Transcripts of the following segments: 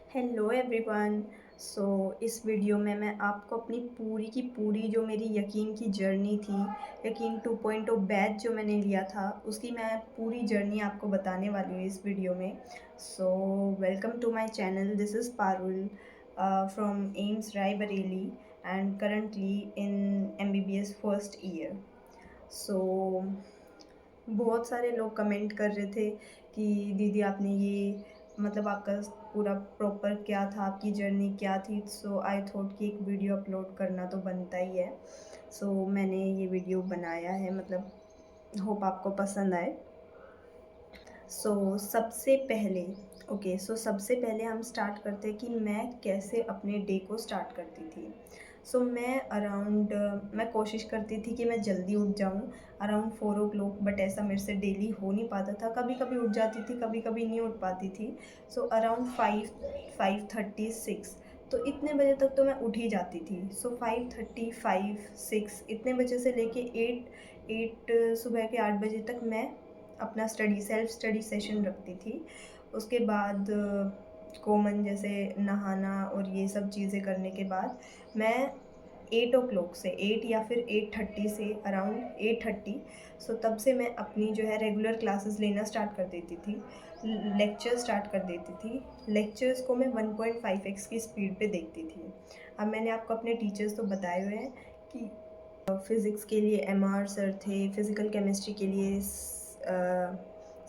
Hello everyone. सो इस video में मैं आपको अपनी पूरी की पूरी जो मेरी यकीन की जर्नी थी, यकीन 2.0 बैच जो मैंने लिया था, उसकी मैं पूरी जर्नी आपको बताने वाली हूँ इस वीडियो में। So welcome to my channel. This is Parul from AIIMS Raebareli and currently in MBBS first year. So बहुत सारे लोग कमेंट कर रहे थे कि दीदी आपने ये मतलब आपका पूरा प्रॉपर क्या था, आपकी जर्नी क्या थी। सो आई थॉट कि एक वीडियो अपलोड करना तो बनता ही है। सो मैंने ये वीडियो बनाया है, मतलब होप आपको पसंद आए। सबसे पहले हम स्टार्ट करते हैं कि मैं कैसे अपने डे को स्टार्ट करती थी। मैं कोशिश करती थी कि मैं जल्दी उठ जाऊँ अराउंड 4 o'clock, बट ऐसा मेरे से डेली हो नहीं पाता था। कभी कभी उठ जाती थी, कभी कभी नहीं उठ पाती थी। सो अराउंड 5:30 6, तो इतने बजे तक तो मैं उठ ही जाती थी। सो 5:30 5 6 इतने बजे से लेके 8 सुबह के 8 बजे तक मैं अपना सेल्फ स्टडी सेशन रखती थी। उसके बाद कॉमन जैसे नहाना और ये सब चीज़ें करने के बाद मैं 8 o'clock से 8 या फिर 8:30 से अराउंड 8:30, सो तब से मैं अपनी जो है रेगुलर क्लासेस लेना स्टार्ट कर देती थी, लेक्चर स्टार्ट कर देती थी। लेक्चर्स को मैं 1.5x की स्पीड पे देखती थी। अब मैंने आपको अपने टीचर्स तो बताए हुए हैं कि फ़िज़िक्स के लिए MR सर थे, फ़िज़िकल केमिस्ट्री के लिए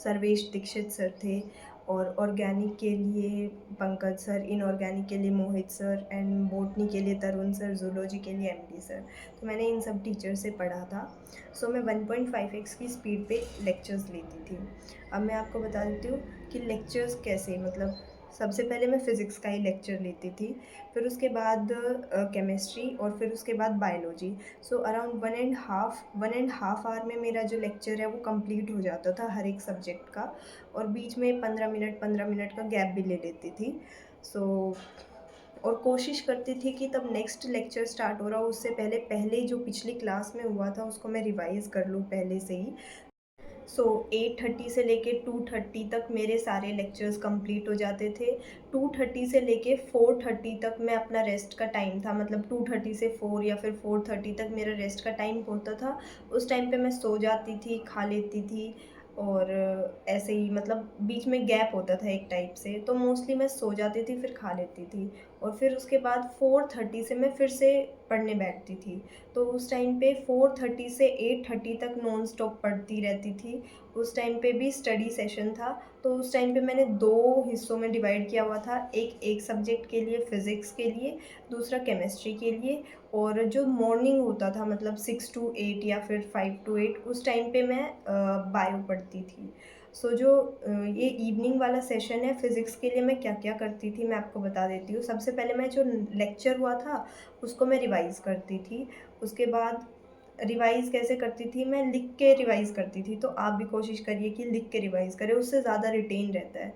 सर्वेश दीक्षित सर थे, और ऑर्गेनिक के लिए पंकज सर, इनऑर्गेनिक के लिए मोहित सर, एंड बॉटनी के लिए तरुण सर, ज़ूलॉजी के लिए MD सर। तो मैंने इन सब टीचर से पढ़ा था। सो मैं 1.5x की स्पीड पे लेक्चर्स लेती थी। अब मैं आपको बता देती हूँ कि लेक्चर्स कैसे, मतलब सबसे पहले मैं फ़िज़िक्स का ही लेक्चर लेती थी, फिर उसके बाद केमिस्ट्री, और फिर उसके बाद बायोलॉजी। सो अराउंड 1.5 आवर में मेरा जो लेक्चर है वो कंप्लीट हो जाता था हर एक सब्जेक्ट का, और बीच में 15 मिनट का गैप भी ले लेती थी। सो और कोशिश करती थी कि तब नेक्स्ट लेक्चर स्टार्ट हो रहा हो उससे पहले पहले जो पिछली क्लास में हुआ था उसको मैं रिवाइज़ कर लूँ पहले से ही। 8:30 से लेके 2:30 तक मेरे सारे लेक्चर्स कंप्लीट हो जाते थे। 2:30 से लेके 4:30 तक मैं अपना रेस्ट का टाइम था, मतलब 2:30 से 4 या फिर 4:30 तक मेरा रेस्ट का टाइम होता था। उस टाइम पे मैं सो जाती थी, खा लेती थी, और ऐसे ही मतलब बीच में गैप होता था एक टाइप से, तो मोस्टली मैं सो जाती थी फिर खा लेती थी, और फिर उसके बाद 4:30 से मैं फिर से पढ़ने बैठती थी। तो उस टाइम पे 4:30 से 8:30 तक नॉन स्टॉप पढ़ती रहती थी। उस टाइम पे भी स्टडी सेशन था, तो उस टाइम पे मैंने 2 हिस्सों में डिवाइड किया हुआ था, एक सब्जेक्ट के लिए फ़िज़िक्स के लिए, दूसरा केमिस्ट्री के लिए। और जो मॉर्निंग होता था मतलब 6 टू 8 या फिर 5 टू 8, उस टाइम पे मैं बायो पढ़ती थी। ये इवनिंग वाला सेशन है फ़िज़िक्स के लिए, मैं क्या-क्या करती थी मैं आपको बता देती हूँ। सबसे पहले मैं जो लेक्चर हुआ था उसको मैं रिवाइज़ करती थी। उसके बाद रिवाइज़ कैसे करती थी, मैं लिख के रिवाइज़ करती थी, तो आप भी कोशिश करिए कि लिख के रिवाइज़ करें, उससे ज़्यादा रिटेन रहता है।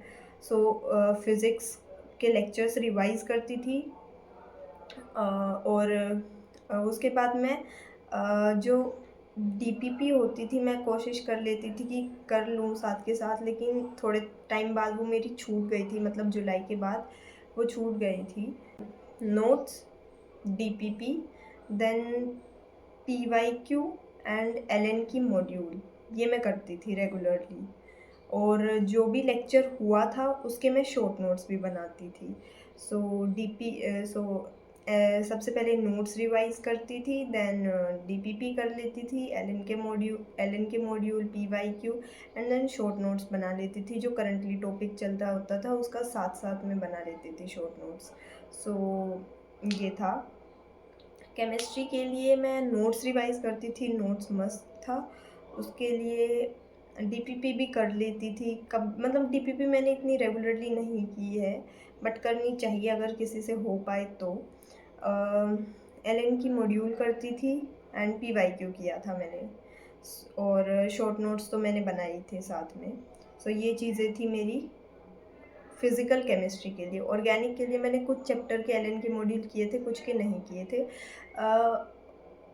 फ़िज़िक्स के लेक्चर्स रिवाइज़ करती थी, और उसके बाद मैं जो डीपीपी होती थी मैं कोशिश कर लेती थी कि कर लूँ साथ के साथ, लेकिन थोड़े टाइम बाद वो मेरी छूट गई थी, मतलब जुलाई के बाद वो छूट गई थी। Notes, DPP, then PYQ and LN की मॉड्यूल, ये मैं करती थी रेगुलरली, और जो भी लेक्चर हुआ था उसके मैं शॉर्ट नोट्स भी बनाती थी। सबसे पहले नोट्स रिवाइज़ करती थी, देन डीपीपी कर लेती थी, LN के module, PYQ, and then short notes बना लेती थी। जो करंटली टॉपिक चलता होता था उसका साथ-साथ में बना लेती थी शॉर्ट नोट्स। सो ये था। केमिस्ट्री के लिए मैं नोट्स रिवाइज़ करती थी, नोट्स मस्त था। उसके लिए डीपीपी भी कर लेती थी, कब मतलब डीपीपी मैंने इतनी रेगुलरली नहीं की है, बट करनी चाहिए अगर किसी से हो पाए तो। LN की मॉड्यूल करती थी, एंड PYQ किया था मैंने, और शॉर्ट नोट्स तो मैंने बनाए थे साथ में। ये चीज़ें थी मेरी फिज़िकल केमिस्ट्री के लिए। ऑर्गेनिक के लिए मैंने कुछ चैप्टर के LN के मॉड्यूल किए थे, कुछ के नहीं किए थे।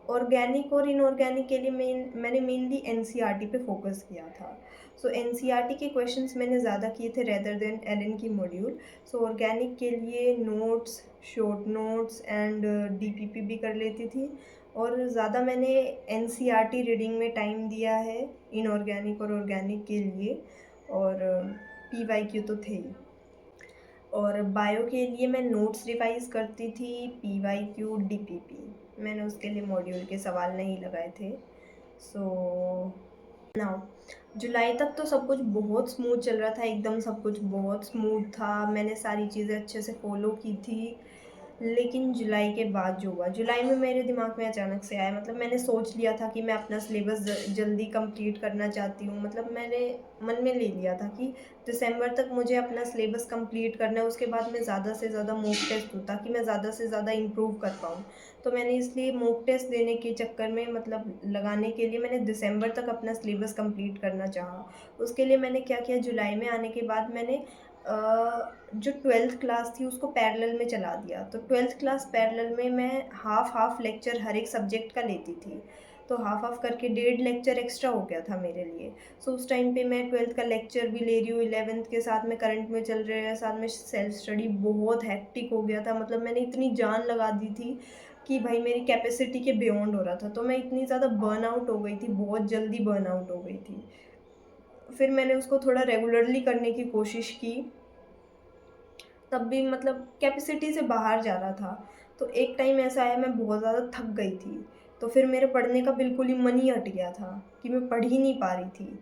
ऑर्गेनिक और इनऑर्गेनिक के लिए मैंने मेनली NCERT पे फ़ोकस किया था। सो एनसीईआरटी के क्वेश्चंस मैंने ज़्यादा किए थे रेदर देन एलएन की मॉड्यूल। सो ऑर्गेनिक के लिए notes, short notes and DPP भी कर लेती थी, और ज़्यादा मैंने एनसीईआरटी रीडिंग में टाइम दिया है इनऑर्गेनिक और ऑर्गेनिक के लिए, और पीवाईक्यू तो थे ही। और बायो के लिए मैं नोट्स रिवाइज करती थी, पीवाईक्यू, डीपीपी। मैंने उसके लिए मॉड्यूल के सवाल नहीं लगाए थे। सो नाउ जुलाई तक तो सब कुछ बहुत स्मूथ चल रहा था, एकदम सब कुछ बहुत स्मूथ था, मैंने सारी चीज़ें अच्छे से फॉलो की थी। लेकिन जुलाई के बाद जो हुआ, जुलाई में मेरे दिमाग में अचानक से आया, मतलब मैंने सोच लिया था कि मैं अपना सिलेबस जल्दी कंप्लीट करना चाहती हूँ। मतलब मैंने मन में ले लिया था कि दिसंबर तक मुझे अपना सिलेबस कंप्लीट करना है, उसके बाद मैं ज़्यादा से ज़्यादा मॉक टेस्ट दूँ ताकि मैं ज़्यादा से ज़्यादा इम्प्रूव कर पाऊँ। तो मैंने इसलिए मॉक टेस्ट देने के चक्कर में, मतलब लगाने के लिए, मैंने दिसंबर तक अपना सिलेबस कंप्लीट करना चाहा। उसके लिए मैंने क्या किया, जुलाई में आने के बाद मैंने जो 12th क्लास थी उसको पैरेलल में चला दिया। तो 12th क्लास पैरेलल में मैं हाफ़ हाफ़ लेक्चर हर एक सब्जेक्ट का लेती थी। तो हाफ़ हाफ़ करके 1.5 लेक्चर एक्स्ट्रा हो गया था मेरे लिए। सो उस टाइम पे मैं 12th का लेक्चर भी ले रही हूँ, 11th के साथ में करंट में चल रहे हैं, साथ में सेल्फ स्टडी बहुत हेक्टिक हो गया था। मतलब मैंने इतनी जान लगा दी थी कि भाई मेरी कैपेसिटी के बियॉन्ड हो रहा था। तो मैं इतनी ज़्यादा बर्नआउट हो गई थी, बहुत जल्दी बर्नआउट हो गई थी। फिर मैंने उसको थोड़ा रेगुलरली करने की कोशिश की, तब भी मतलब कैपेसिटी से बाहर जा रहा था। तो एक टाइम ऐसा आया, मैं बहुत ज़्यादा थक गई थी, तो फिर मेरे पढ़ने का बिल्कुल ही मन ही हट गया था कि मैं पढ़ ही नहीं पा रही थी।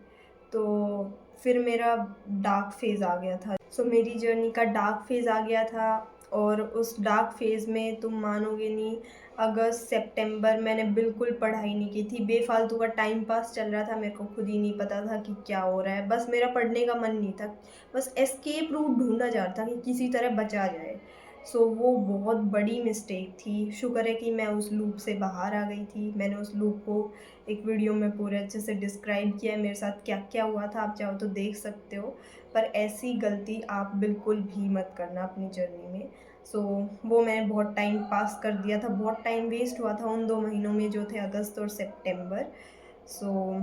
तो फिर मेरा डार्क फ़ेज़ आ गया था। सो मेरी जर्नी का डार्क फ़ेज़ आ गया था, और उस डार्क फ़ेज़ में तुम मानोगे नहीं, अगस्त सितंबर मैंने बिल्कुल पढ़ाई नहीं की थी, बेफ़ालतू का टाइम पास चल रहा था, मेरे को खुद ही नहीं पता था कि क्या हो रहा है, बस मेरा पढ़ने का मन नहीं था, बस एस्केप रूट ढूँढा जा रहा था कि किसी तरह बचा जाए। सो वो बहुत बड़ी मिस्टेक थी, शुक्र है कि मैं उस लूप से बाहर आ गई थी। मैंने उस लूप को एक वीडियो में पूरे अच्छे से डिस्क्राइब किया है, मेरे साथ क्या-क्या हुआ था, आप चाहो तो देख सकते हो। पर ऐसी गलती आप बिल्कुल भी मत करना अपनी जर्नी में। सो वो मैंने बहुत टाइम पास कर दिया था, बहुत टाइम वेस्ट हुआ था उन 2 महीनों में जो थे अगस्त और सितंबर। सो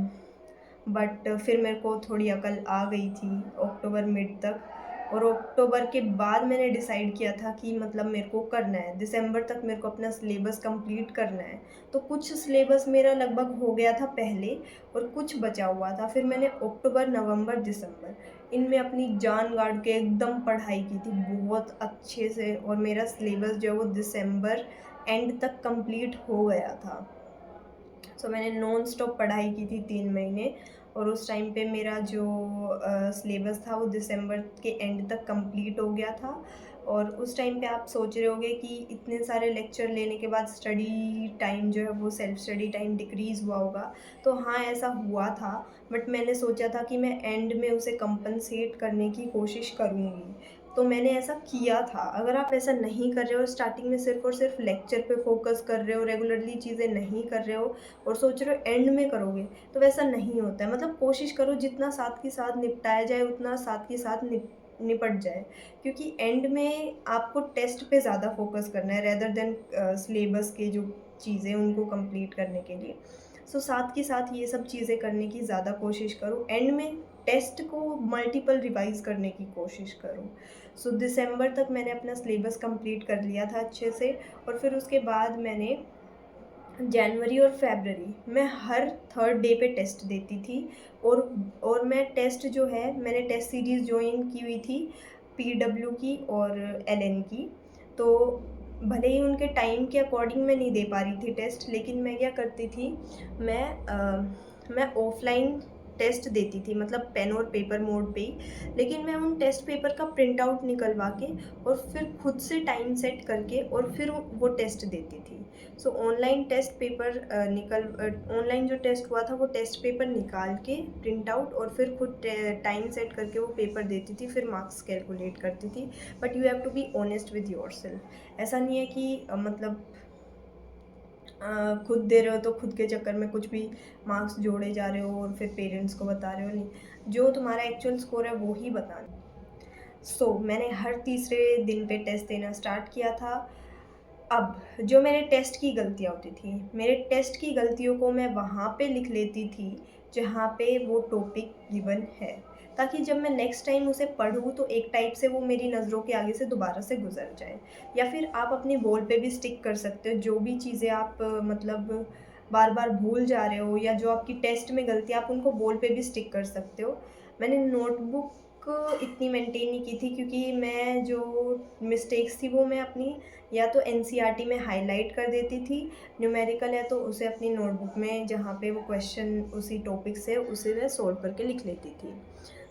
बट फिर मेरे को थोड़ी अकल आ गई थी अक्टूबर मिड तक, और अक्टूबर के बाद मैंने डिसाइड किया था कि मतलब मेरे को करना है, दिसंबर तक मेरे को अपना सिलेबस कंप्लीट करना है। तो कुछ सिलेबस मेरा लगभग हो गया था पहले, और कुछ बचा हुआ था। फिर मैंने अक्टूबर, नवंबर, दिसंबर इनमें अपनी जान गाड़ के एकदम पढ़ाई की थी बहुत अच्छे से, और मेरा सिलेबस जो है वो दिसंबर एंड तक कंप्लीट हो गया था। सो मैंने नॉन स्टॉप पढ़ाई की थी 3 महीने, और उस टाइम पे मेरा जो सिलेबस था वो दिसंबर के एंड तक कंप्लीट हो गया था। और उस टाइम पे आप सोच रहे होंगे कि इतने सारे लेक्चर लेने के बाद स्टडी टाइम जो है वो सेल्फ स्टडी टाइम डिक्रीज़ हुआ होगा। तो हाँ, ऐसा हुआ था, बट मैंने सोचा था कि मैं एंड में उसे कंपनसेट करने की कोशिश करूँगी। तो मैंने ऐसा किया था। अगर आप ऐसा नहीं कर रहे हो, स्टार्टिंग में सिर्फ़ और सिर्फ़ लेक्चर पे फ़ोकस कर रहे हो, रेगुलरली चीज़ें नहीं कर रहे हो और सोच रहे हो एंड में करोगे, तो वैसा नहीं होता है। मतलब कोशिश करो जितना साथ के साथ निपटाया जाए उतना साथ के साथ निपट जाए। क्योंकि एंड में आपको टेस्ट पे ज़्यादा फ़ोकस करना है रेदर देन सिलेबस के जो चीज़ें उनको कंप्लीट करने के लिए। सो साथ के साथ ये सब चीज़ें करने की ज़्यादा कोशिश करो। एंड में टेस्ट को मल्टीपल रिवाइज़ करने की कोशिश करो। सो दिसंबर तक मैंने अपना सिलेबस कंप्लीट कर लिया था अच्छे से, और फिर उसके बाद मैंने जनवरी और फरवरी मैं हर थर्ड डे पे टेस्ट देती थी। और मैं टेस्ट जो है, मैंने टेस्ट सीरीज़ जॉइन की हुई थी पीडब्ल्यू की और एलएन की। तो भले ही उनके टाइम के अकॉर्डिंग मैं नहीं दे पा रही थी टेस्ट, लेकिन मैं क्या करती थी, मैं मैं ऑफ़लाइन टेस्ट देती थी, मतलब पेन और पेपर मोड पे ही। लेकिन मैं उन टेस्ट पेपर का प्रिंट आउट निकलवा के और फिर खुद से टाइम सेट करके और फिर वो टेस्ट देती थी। So online test paper online जो टेस्ट हुआ था वो टेस्ट पेपर निकाल के प्रिंट आउट और फिर खुद टाइम सेट करके वो पेपर देती थी, फिर मार्क्स कैलकुलेट करती थी। But you have to be honest with yourself. ऐसा नहीं है कि मतलब खुद दे रहे हो तो खुद के चक्कर में कुछ भी मार्क्स जोड़े जा रहे हो और फिर पेरेंट्स को बता रहे हो, नहीं, जो तुम्हारा एक्चुअल स्कोर है वो ही बताना। मैंने हर तीसरे दिन पे टेस्ट देना स्टार्ट किया था। अब जो मेरे टेस्ट की गलतियाँ होती थी, मेरे टेस्ट की गलतियों को मैं वहाँ पे लिख लेती थी, जहाँ पे वो टॉपिक गिवन है, ताकि जब मैं नेक्स्ट टाइम उसे पढूँ तो एक टाइप से वो मेरी नज़रों के आगे से दोबारा से गुज़र जाए। या फिर आप अपने बोल पे भी स्टिक कर सकते हो, जो भी चीज़ें आप मतलब बार-बार भूल जा रहे हो या जो आपकी टेस्ट में गलती है, आप उनको बोल पे भी स्टिक कर सकते हो। मैंने नोटबुक इतनी मेंटेन नहीं की थी, क्योंकि मैं जो मिस्टेक्स थी वो मैं अपनी या तो एनसीईआरटी में हाइलाइट कर देती थी, न्यूमेरिकल है तो उसे अपनी नोटबुक में जहाँ पे वो क्वेश्चन उसी टॉपिक से उसे मैं सॉल्व करके लिख लेती थी।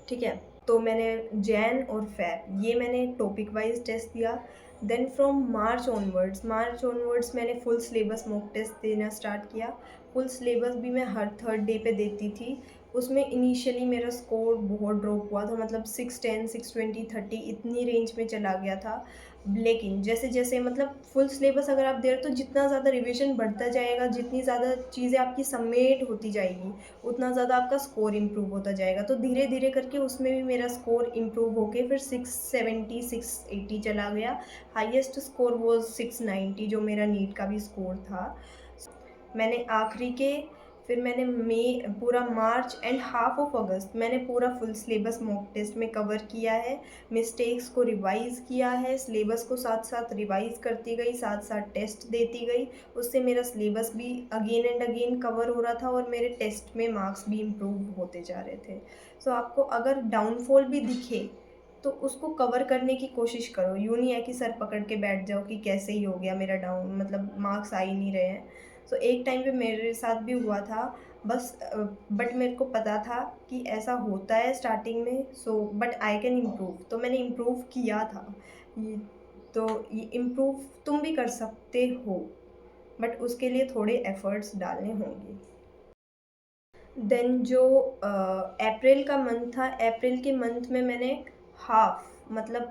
ठीक है? तो मैंने जैन और फ़ेब ये मैंने टॉपिक वाइज़ टेस्ट दिया। देन फ्रॉम मार्च ऑनवर्ड्स मैंने फुल सिलेबस मॉक टेस्ट देना स्टार्ट किया। फुल सिलेबस भी मैं हर थर्ड डे पे देती थी। उसमें इनिशियली मेरा स्कोर बहुत ड्रॉप हुआ था, मतलब 610, 620, 30 इतनी रेंज में चला गया था। लेकिन जैसे-जैसे मतलब फुल सिलेबस अगर आप दे रहे हो तो जितना ज़्यादा रिविज़न बढ़ता जाएगा, जितनी ज़्यादा चीज़ें आपकी सबमिट होती जाएगी, उतना ज़्यादा आपका स्कोर इम्प्रूव होता जाएगा। तो धीरे-धीरे करके उसमें भी मेरा स्कोर इम्प्रूव होके फिर 670, 680 चला गया। हाईएस्ट स्कोर वाज़ 690 जो मेरा नीट का भी स्कोर था। मैंने आखिरी के फिर मैंने पूरा मार्च एंड हाफ ऑफ अगस्त मैंने पूरा फुल सिलेबस मॉक टेस्ट में कवर किया है। मिस्टेक्स को रिवाइज़ किया है, सिलेबस को साथ-साथ रिवाइज़ करती गई, साथ-साथ टेस्ट देती गई। उससे मेरा सिलेबस भी अगेन एंड अगेन कवर हो रहा था और मेरे टेस्ट में मार्क्स भी इम्प्रूव होते जा रहे थे। सो आपको अगर डाउनफॉल भी दिखे, तो उसको कवर करने की कोशिश करो। यूँ नहीं है कि सर पकड़ के बैठ जाओ कि कैसे ही हो गया मेरा डाउन, मतलब मार्क्स आ ही नहीं रहे हैं। सो एक टाइम पे मेरे साथ भी हुआ था, बस बट मेरे को पता था कि ऐसा होता है स्टार्टिंग में, so but I can improve, तो मैंने इम्प्रूव किया था। ये तो ये इम्प्रूव तुम भी कर सकते हो, बट उसके लिए थोड़े एफ़र्ट्स डालने होंगे। देन जो अप्रैल का मंथ था, अप्रैल के मंथ में मैंने हाफ़ मतलब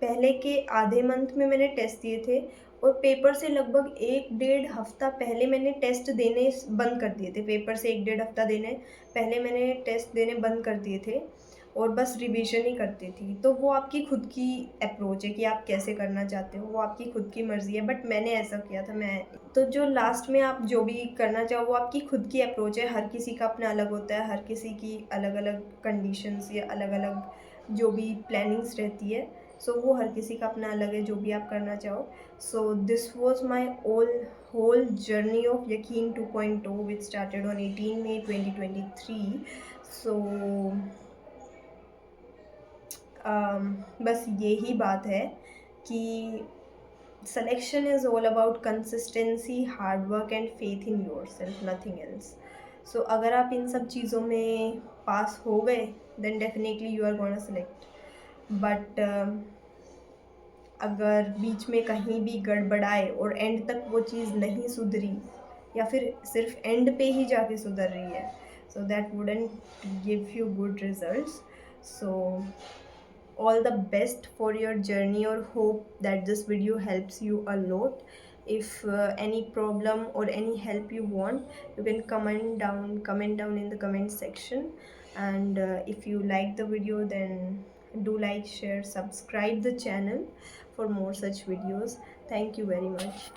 पहले के आधे मंथ में मैंने टेस्ट दिए थे और पेपर से लगभग 1 डेढ़ हफ़्ता पहले मैंने टेस्ट देने बंद कर दिए थे। पेपर से 1 डेढ़ हफ़्ता देने पहले मैंने टेस्ट देने बंद कर दिए थे और बस रिवीजन ही करती थी। तो वो आपकी खुद की अप्रोच है कि आप कैसे करना चाहते हो, वो आपकी खुद की मर्ज़ी है, बट मैंने ऐसा किया था। मैं तो जो लास्ट में आप जो भी करना चाहो वो आपकी खुद की अप्रोच है। हर किसी का अपना अलग होता है, हर किसी की अलग-अलग कंडीशंस या अलग-अलग जो भी प्लानिंग्स रहती है। सो वो हर किसी का अपना अलग है, जो भी आप करना चाहो। So this was my whole journey of Yakeen 2.0 which started on 18 May 2023। So बस यही बात है कि selection is all about consistency, hard work and faith in yourself, nothing else. So अगर आप इन सब चीज़ों में पास हो गए then definitely you are gonna select. But अगर बीच में कहीं भी गड़बड़ाए और एंड तक वो चीज़ नहीं सुधरी या फिर सिर्फ एंड पे ही जाके सुधर रही है, so that wouldn't give you good results. So all the best for your journey or hope that this video helps you a lot. If any problem or any help you want, you can comment down in the comment section. And if you like the video, then do like, share, subscribe the channel for more such videos. Thank you very much.